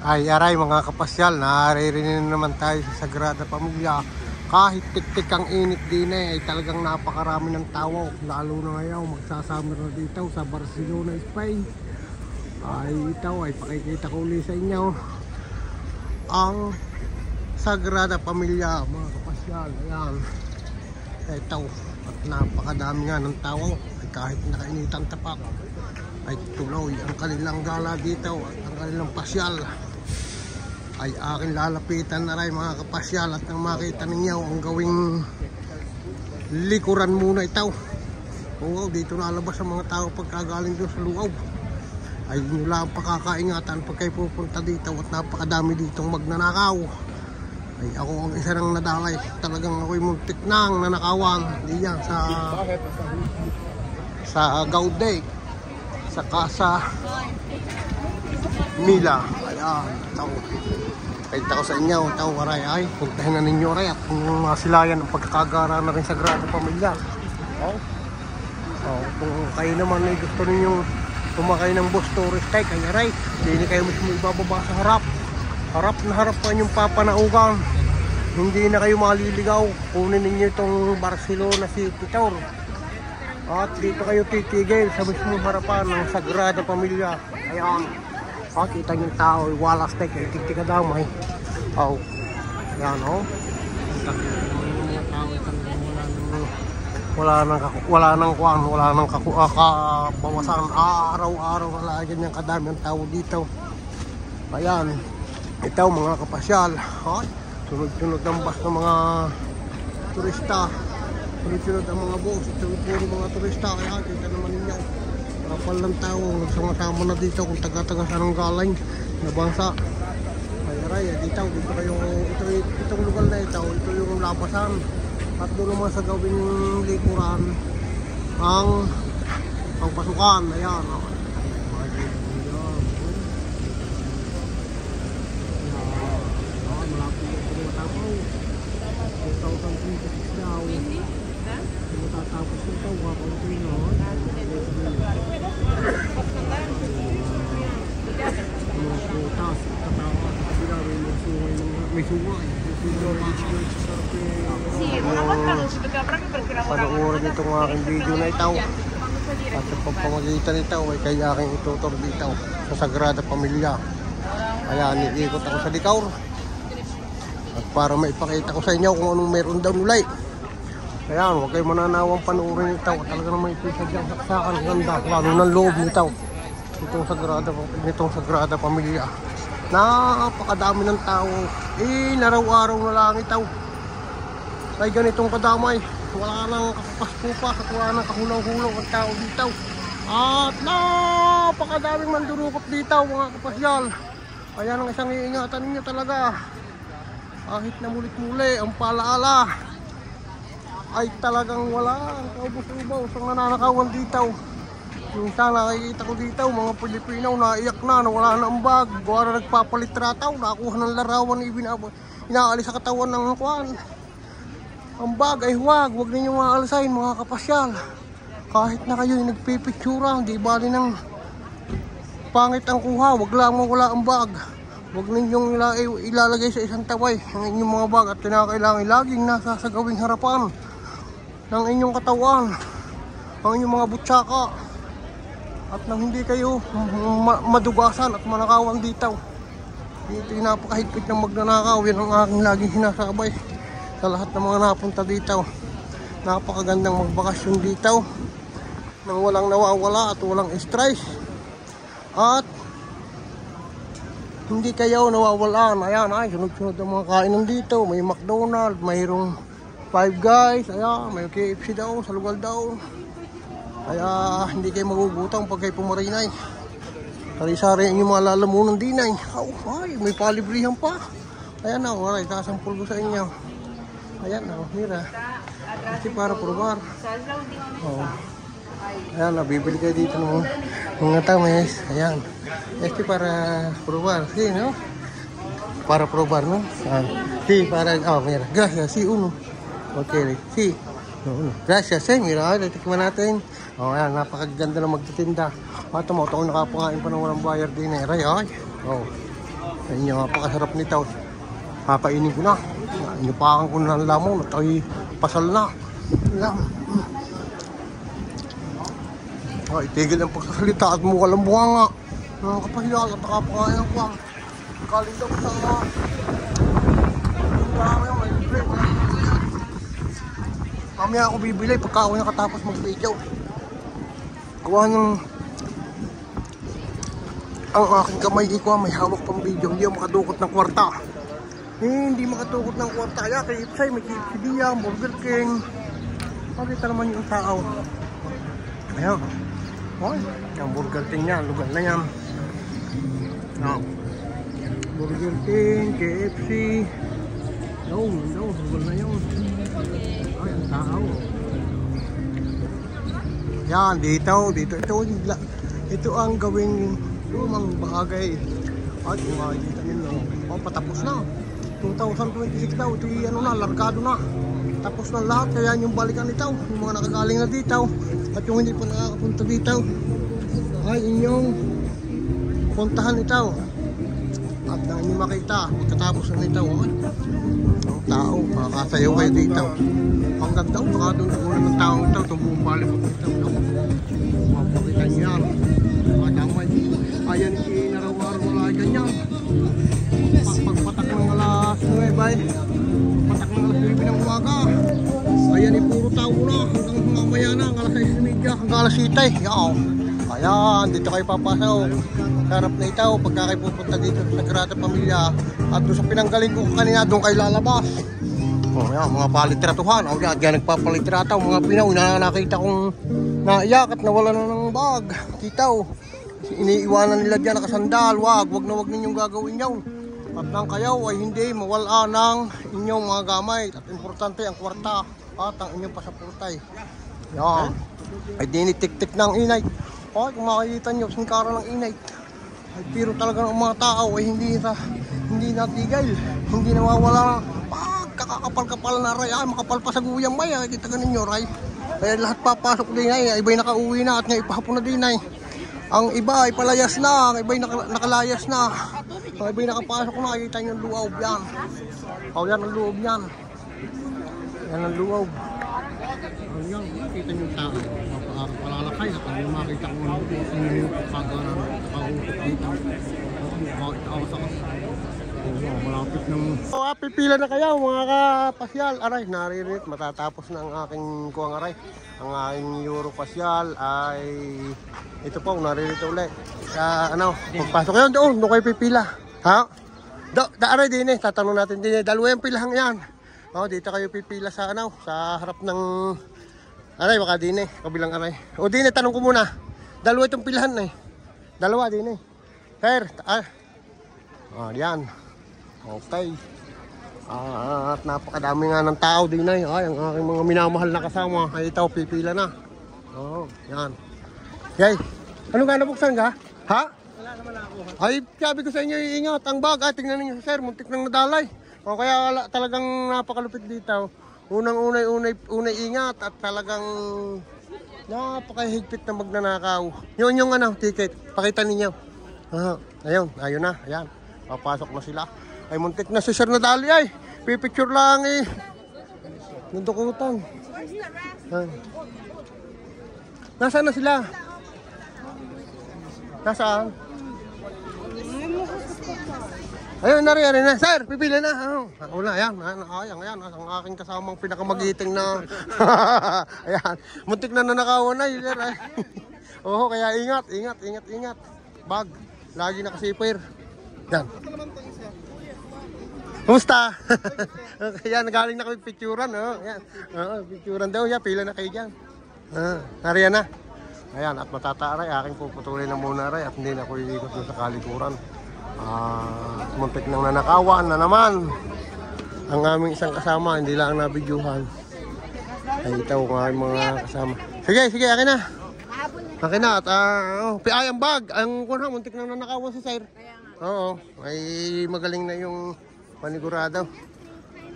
Ay aray mga kapasyal, naririnig naman tayo sa Sagrada Familia. Kahit tik-tik ang init din ay talagang napakarami ng tao. Lalo na ngayon magsasummer na dito sa Barcelona, Spain. Ay ito ay pakikita ko ulit sa inyo ang Sagrada Familia mga kapasyal. Ayan, ito at napakadami nga ng tao. Ay kahit nakainitan tapak ay tuloy ang kanilang gala dito at ang kanilang pasyal ay aking lalapitan na rin mga kapasyal. At nang makita ninyo ang gawing likuran muna ito. Oo, dito nalabas ang mga tao pagkagaling doon sa luaw. Ay nyo lang pakakaingatan pag kayo pupunta dito at napakadami ditong magnanakaw. Ay ako ang isa ng nadalay. Talagang ako'y muntik nang nanakawan diyan sa Gaude, sa Casa Mila. Ayan, tao. Kahit ako sa inyo, tao waray ay puntahin na ninyo rin at yung masilayan ang pagkakagara na rin sa Sagrada Familia. Kung kayo naman ay gusto ninyong kumakay ng bus tourist kay ray, hindi kayo mismo ibababa sa harap. Harap na harap pa yung papanaugan. Hindi na kayo maliligaw. Kunin ninyo itong Barcelona City Tour. At dito kayo titigil sa mismong harapan ng Sagrada Familia. Ayan. Kita yung tao, walas na kayo, tiktika damay. Yan wala nang kabawasan. Araw-araw wala ganyan kadami ang tao dito. Ayan, ito mga kapasyal. Sunod-sunod ang bus ng mga turista. Sunod-sunod ang mga bus. Ito puro mga turista. Ayan, kita naman ninyo. Kapal lang tao, sama-sama na dito kung taga-taga saan ang galing na bansa. Ay aray, dito kayo, itong lugar na ito yung labasan. At doon naman sa gawing likuran ang pasukan. Ayan, malapit yung tumatapaw 2026 daw. Matatapos ito, wakontin mga putas, katawa, kabila may sungay. Panoorin itong aking video na ito at sa pagpamagitan nito ay kaya aking itutur dito sa Sagrada Familia. Ayan, iikot ako sa likaw at para maipakita ko sa inyo kung anong meron daw nulay. Ayan, huwag kayo mananawang panoorin ito. Talaga naman ito sa diyang saksakan. Ganda, lalo ng loob nito. Itong Sagrada Familia. Napakadami ng tao. Naraw-araw na lang ito. Ay ganitong kadamay. Wala nang kakapaspupas at wala nang kahulaw-hulaw ang tao dito. At napakadaming mandurukot dito mga kapasyal. Ayan ang isang iingatan ninyo talaga. Kahit na mulit-muli ang palaala ay talagang wala ang kaubos-ubos ang nananakawan dito. Yung sana nakikita ko dito, mga Pilipino naiyak na, wala na ang bag, gawa na nagpapalitrataw, nakuha ng larawan, inaalis sa katawan ng kuwan. Ang bag ay huwag ninyong maalisain mga kapasyal. Kahit na kayo yung nagpipitsura, di bali ng pangit ang kuha, wag lang mawala ang bag. Huwag ninyong ilalagay sa isang taway ang inyong mga bag at kinakailangan laging nasa sa gawing harapan ng inyong katawan, ang inyong mga butsaka, at nang hindi kayo madugasan at manakawan dito. Dito yung napakahigpit ng magnanakaw. Yan ang aking laging sinasabay sa lahat ng mga napunta dito. Napakagandang magbakasyon dito nang walang nawawala at walang stress at hindi kayo nawawalan. Ayan, ay sunod-sunod ang mga kainan dito. May McDonald's, mayroong Five Guys, ayan, may KFC daw, sa lugar daw. Kaya hindi kayo magugutang pag kayo pumarinay. Sari-sari yung mga lalamunan din ay. Ay, may palibrihan pa. Ayan na, alright, kasampul ko sa inyo. Ayan na, mira. Kasi para probar. Ayan, nabibili kayo dito ng mga tamis. Ayan. Este para probar. Sí, no? Para probar, no? Sí, para... mira. Gracias, sí, uno. Okay, sí. Gracias, mira. Tikman natin. Ayan, napakaganda na magtitinda. Ito mo, ito nakapangain pa ng walang bayar din. Ay. Ayun yung napakasarap nito. Papainin ko na. Inupakan ko na ng lamong at ay pasal na. Yan. Itigil ang pagkasalita at mukha lang bunga nga. Nakakapahiya at nakapakain ko ang kaling daw sa mga. Mamaya ako bibili pagka ako nakatapos mag-video. Gawa ng ang aking kamay ko may hawak pang video. Hindi ako makadukot ng kwarta. Hindi makatukot ng kwarta. Kaya kay Ipsay may KFC diyan, Burger King. Pakita naman yung tao. Ayan. Oy, yung Burger King yan, lugar na yan. Burger King, KFC. Lugar na yun. Ay, ang tao. Yan, dito. Ito ang gawing lumang bagay. At kung makikita nyo, patapos na. 2026 daw, ito yung largado na. Tapos na lahat, kaya yung balikan nito, yung mga nakagaling na dito, at yung hindi pa nakakapunta dito, ay inyong puntahan ito. At na inyong makita, pagkatapos na nito, ang tao, makakasayaw kayo dito. Hanggang daw, baka doon sa una ng tao ito, itong buong balik mo dito. Mapakita nyo yan. Damay, ayan inaraw-araw wala ganyan. Pagpatak ng alas 9, patak ng alas 9 ng umaga. Ayan puro tao na hanggang mamaya na, alas 6:30 hanggang alas 7. Ayan, dito kayo papasok. Sarap na ito, pagka kayo pupunta dito sa Sagrada Familia. At doon sa pinanggaling ko kanina, doon kayo lalabas. Ayan, mga palitratuhan. Diyan nagpapalitrataw, mga Pinaw na nakita kong naiyak at nawala na ng bag. Kitaw. Iniiwanan nila dyan nakasandal. Wag na ninyong gagawin yun. At nang kayo ay hindi mawala ng inyong mga gamay. At importante ang kwarta at ang inyong pasaportay. Yan. Ay dinitik-tik ng inay. Ay kung makikita nyo, singkara ng inay. Ay pero talaga ng mga tao ay hindi natigil. Hindi nawawala ng kakakapal-kapal na ray. Ay makapal pa sa guyang may. Ay kita ganin nyo ray. Kaya lahat papasok din ay. Iba'y nakauwi na at nga ipahapon na din ay. Ang iba ay palayas na, ang iba ay nakalayas na. Ang iba ay nakapasok na, nakikita nyo yung luaw yan. Yan ang loob yan. Yan ang luaw. Yan, nakikita nyo yung tao. Palalakay at ang makita ko ng yung pagkagana ng nakausap dito. Makita ako sa kasi. Malapit ng... Pipila na kayo mga kapasyal. Aray, naririt. Matatapos na ang aking kuwang aray. Ang aking Europasyal ay ito po, naririto ulit. Pagpasok yun doon kayo pipila. Ha? Aray din tatanong natin din dalawa yung pilahang yan. Dito kayo pipila sa sa harap ng aray, baka din kabilang aray. Din tanong ko muna. Dalawa itong pilahan Dalawa din Sir, yan. Okay. At napakadami nga ng tao din ay ang aking mga minamahal na kasama ay ito pipila na. Yan. Yay. Ano nga nabuksan ka? Ha? Wala naman ako. Ay, sabi ko sa inyo iingat ang bag. Tingnan niyo sir, muntik nang nadalay. Kaya talagang napakalupit dito. Unay ingat at talagang napakahigpit na magnanakaw. Yun yung ticket. Pakita ninyo. Ayun na. Ayan. Papasok na sila. Ay muntik na si sir na dali ay. Pipicture lang Nandukutan. Nasaan na sila? Nasaan? Ayun, nari na. Sir, pipila na. Ako na, ayan. Ayan. Ang aking kasamang pinakamagiting na. Ayan. Muntik na nanakawan na. Sir, kaya ingat. Bag. Lagi nakasipir. Yan. Kumusta? Kaya nagaling na kami picturean. Yan. Picturean daw. Pila na kayo dyan. Nariyan na. Ayan, at matataray. Aking puputulin na muna ray. At hindi na ako iikot sa kalikuran. Muntik nang nanakawan na naman. Ang aming isang kasama. Hindi lang nabidyuhan. Ay ito ang aming mga kasama. Sige. Akin na. Akin na. At ay ang bag. Ang kunha. Muntik nang nanakawan si sir. Oo. Ay magaling na yung panigurado.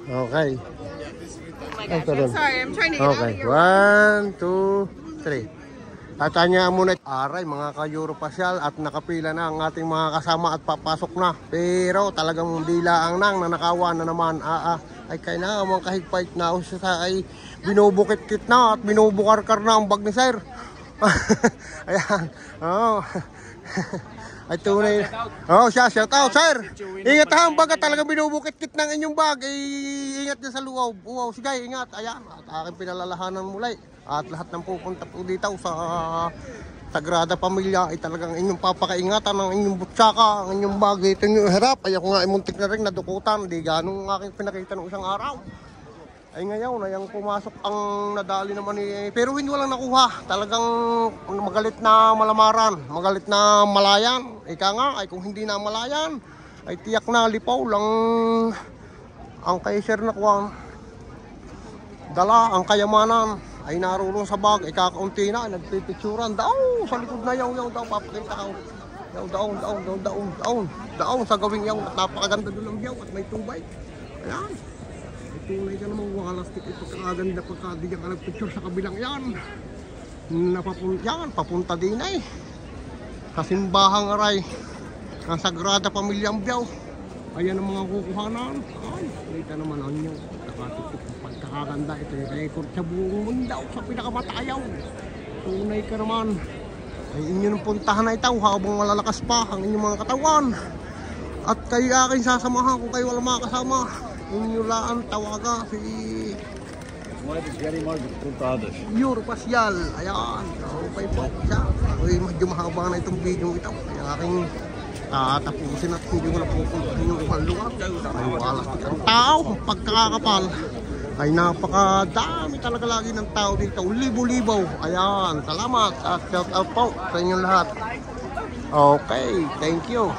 Okay. Oh my gosh, I'm sorry. I'm trying to get out of Okay. here. 1, 2, 3. Tatanya muna. Aray mga ka-Europasyal at nakapila na ang ating mga kasama at papasok na. Pero talagang bilaang nang nanakawan na naman. Ay kaya na mga kahigpait na siya ay binubukit-kit na at binubukarkar na ang bag ni sir. Ayan. Oh. Ay tunay. Oh, shout out sir. Ingat ha, ang baga talaga binubukit-kit ng inyong bag. Ingat niya sa luwaw. Wow, sige, ingat. Ayan, at aking pinalalahanan muli. At lahat ng pupunta po dito sa Sagrada Pamilya ay talagang inyong papakaingatan ng inyong butsaka, ang inyong bag. Ito yung harap. Ay ako nga ay muntik na rin nadukutan. Di ganong aking pinakita ng isang araw. Ay ngayon, ay ang pumasok ang nadali naman ni... Pero hindi walang nakuha. Talagang magalit na malamaran. Magalit na malayan. Ika nga, ay kung hindi na malayan, ay tiyak na lipaw lang ang kay sir na kuwan. Dala ang kayamanan ay narulong sa bag. Ikakaunti na, nagpipicturan. Daw, sa likod na yaw daw, papakita ka. Daw, sa gawing yaw. Napakaganda doon ang yaw at may tubay. Ayan. Tunay ka namang walastik ito kakaganda pagka di ka nagpicture sa kabilang yan. Papunta din ay. Kasimbahang aray. Ang Sagrada Pamilyang Biyaw. Ayan ang mga kukuhanan. Ay, kita naman ang inyo. Nakatitik ang pagkakaganda. Ito yung record sa buong mundo sa pinakamatayaw. Tunay ka naman. Ay inyo nang puntahan na ito habang malalakas pa ang inyong mga katawan. At kayo aking sasamahan kung kayo wala makakasama. Inyo laan tawaga si Europasyal. Ayan, okay po siya. Uy, medyo mahaba na itong video ito. Kaya aking tatapusin at hindi ko na pupuntahin yung lugar. Ay walas ang tao, pagkakapal ay napakadami talaga lagi ng tao dito. Libo-libo. Ayan, salamat at shout out po sa inyong lahat. Okay, thank you.